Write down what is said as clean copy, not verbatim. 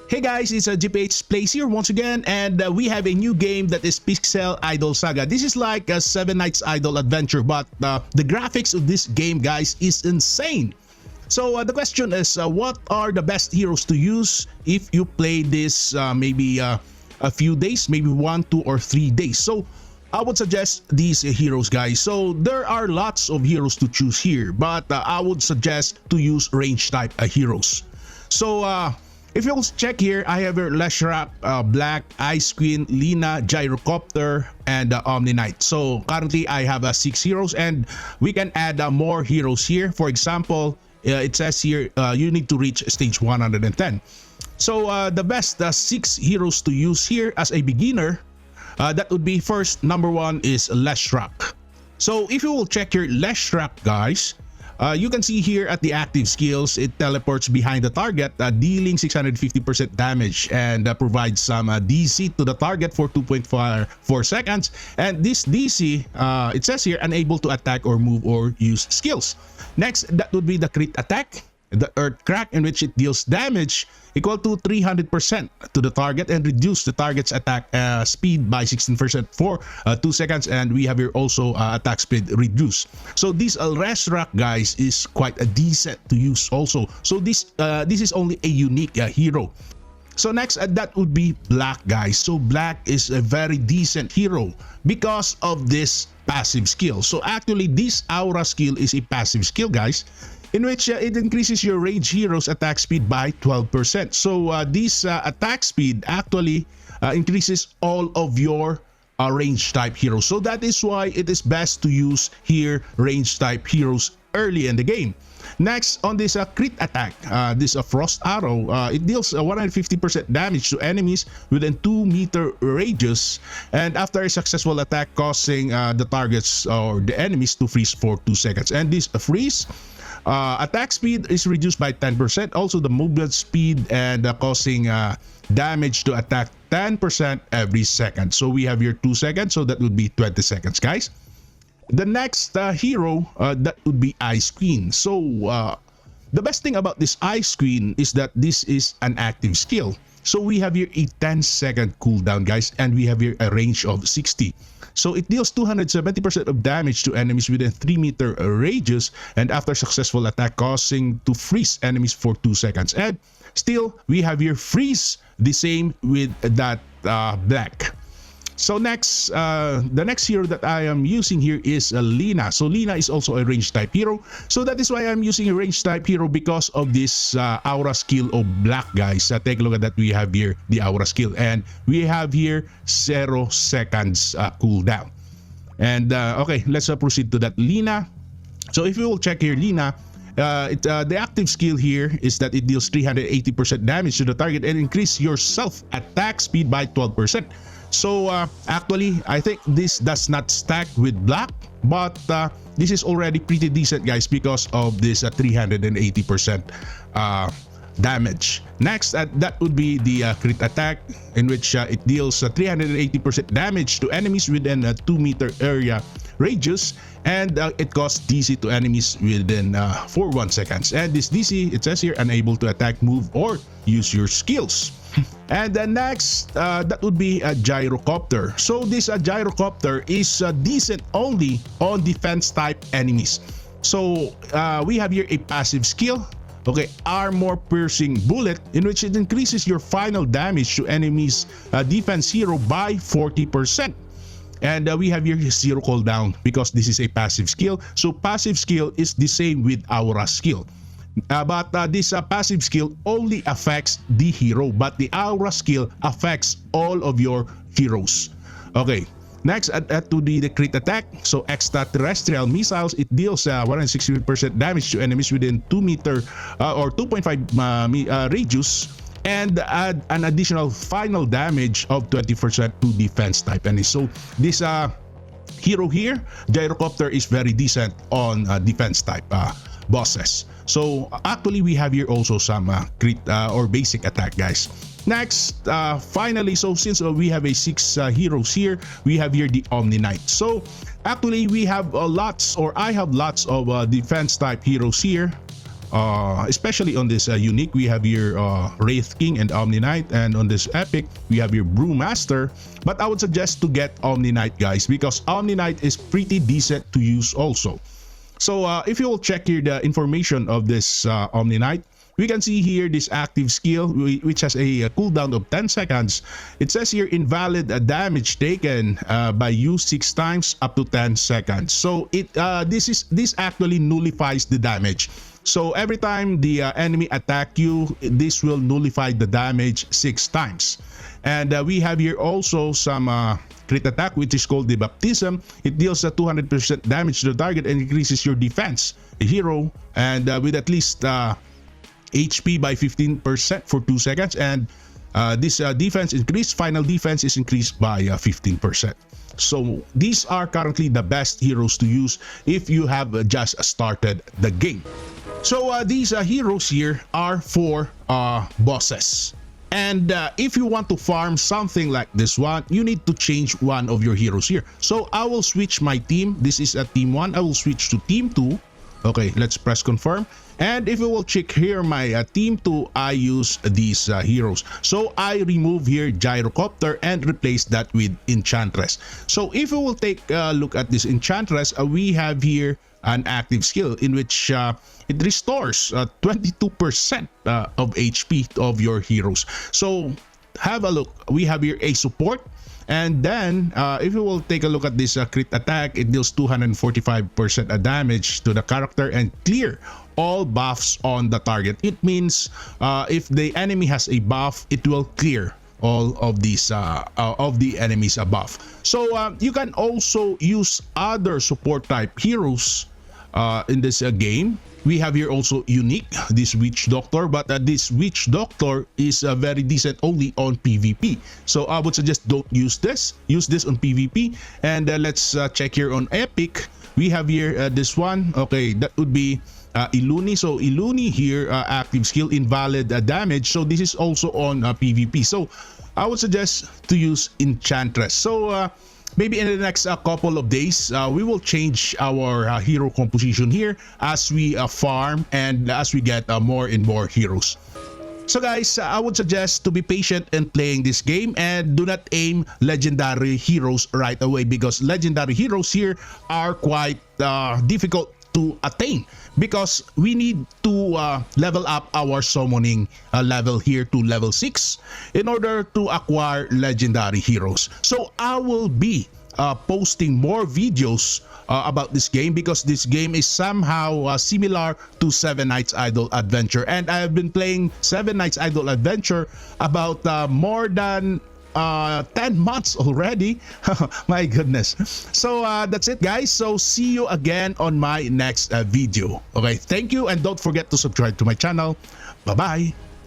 Hey guys, it's GPH Plays here once again, and we have a new game that is Pixel Idol Saga. This is like a 7 Nights Idol adventure, but the graphics of this game, guys, is insane. So the question is, what are the best heroes to use if you play this maybe a few days, maybe 1, 2, or 3 days? So I would suggest these heroes, guys. So there are lots of heroes to choose here, but I would suggest to use range type heroes. So if you'll check here, I have here Leshrac, Black, Ice Queen, Lina, Gyrocopter, and Omni Knight. So currently I have 6 heroes, and we can add more heroes here. For example, it says here you need to reach stage 110. So the best 6 heroes to use here as a beginner, that would be first, number 1 is Leshrac. So if you will check your Leshrac, guys, you can see here at the active skills, it teleports behind the target, dealing 650% damage, and provides some DC to the target for 2.4 seconds. And this DC, it says here, unable to attack or move or use skills. Next, that would be the crit attack, the Earth Crack, in which it deals damage equal to 300% to the target and reduce the target's attack speed by 16% for 2 seconds. And we have here also attack speed reduced. So this Leshrac, guys, is quite a decent to use also. So this is only a unique hero. So next, that would be Black, guys. So Black is a very decent hero because of this passive skill. So actually this aura skill is a passive skill, guys, in which it increases your range hero's attack speed by 12%. So this attack speed actually increases all of your range type heroes. So that is why it is best to use here range type heroes early in the game. Next, on this crit attack, this Frost Arrow, it deals 150% damage to enemies within 2-meter radius, and after a successful attack, causing the targets or the enemies to freeze for 2 seconds. And this freeze attack speed is reduced by 10%. Also the movement speed, and causing damage to attack 10% every second. So we have here 2 seconds, so that would be 20 seconds, guys. The next hero, that would be Ice Queen. So the best thing about this Ice Queen is that this is an active skill. So we have here a 10-second cooldown, guys, and we have here a range of 60. So it deals 270% of damage to enemies within 3-meter radius, and after successful attack, causing to freeze enemies for 2 seconds. And still, we have here freeze, the same with that Black. So next, the next hero that I am using here is Lina. So Lina is also a range type hero. So that is why I'm using a range type hero, because of this aura skill of Black, guys. Take a look at that. We have here the aura skill, and we have here 0 seconds cooldown. And okay, let's proceed to that Lina. So if you will check here, Lina, the active skill here is that it deals 380% damage to the target and increase your self attack speed by 12%. So actually, I think this does not stack with Black, but this is already pretty decent, guys, because of this 380% damage. Next, that would be the crit attack, in which it deals 380% damage to enemies within a 2-meter area radius, and it costs DC to enemies within for 1 seconds. And this DC, it says here, unable to attack, move, or use your skills. And the next, that would be a Gyrocopter. So this Gyrocopter is decent only on defense type enemies. So we have here a passive skill, okay, Armor Piercing Bullet, in which it increases your final damage to enemies defense hero by 40%. And we have here 0 cooldown, because this is a passive skill. So passive skill is the same with aura skill. But this passive skill only affects the hero, but the aura skill affects all of your heroes. Okay, next, to the crit attack. So extraterrestrial missiles, it deals 160% damage to enemies within 2-meter or 2.5 radius, and add an additional final damage of 20% to defense type enemies. So this hero here, Gyrocopter, is very decent on defense type bosses. So actually, we have here also some crit or basic attack, guys. Next, finally, so since we have a 6 heroes here, we have here the Omni Knight. So actually, we have lots, or I have lots of defense type heroes here. especially on this unique, we have your Wraith King and Omni Knight, and on this epic we have your Brewmaster. But I would suggest to get Omni Knight, guys, because Omni Knight is pretty decent to use also. So if you will check here the information of this Omni Knight, we can see here this active skill which has a cooldown of 10 seconds. It says here invalid damage taken by use 6 times up to 10 seconds. So this actually nullifies the damage. So every time the enemy attack you, this will nullify the damage 6 times. And we have here also some crit attack, which is called the Baptism. It deals a 200% damage to the target and increases your defense, a hero, and with at least HP by 15% for 2 seconds. And this defense increase, final defense is increased by 15%. So these are currently the best heroes to use if you have just started the game. So these heroes here are for bosses. And if you want to farm something like this one, you need to change one of your heroes here. So I will switch my team. This is a team 1. I will switch to team 2. Okay, let's press confirm. And if you will check here my team 2, I use these heroes. So I remove here Gyrocopter and replace that with Enchantress. So if you will take a look at this Enchantress, we have here an active skill in which it restores 22% of HP of your heroes. So have a look. We have here a support. And then if you will take a look at this crit attack, it deals 245% damage to the character and clear all buffs on the target. It means if the enemy has a buff, it will clear all of these of the enemy's buff. So you can also use other support type heroes in this game. We have here also unique, this Witch Doctor, but this Witch Doctor is very decent only on PvP. So I would suggest don't use this. Use this on PvP. And let's check here on Epic. We have here this one. Okay, that would be Illuni. So Illuni here, active skill, invalid damage. So this is also on PvP. So I would suggest to use Enchantress. So maybe in the next couple of days, we will change our hero composition here as we farm and as we get more and more heroes. So guys, I would suggest to be patient in playing this game and do not aim legendary heroes right away, because legendary heroes here are quite difficult to attain, because we need to level up our summoning level here to level 6 in order to acquire legendary heroes. So I will be posting more videos about this game, because this game is somehow similar to 7 Nights Idle Adventure, and I have been playing 7 Nights Idle Adventure about more than 10 months already. My goodness. So that's it, guys. So see you again on my next video. Okay, thank you, and don't forget to subscribe to my channel. Bye bye.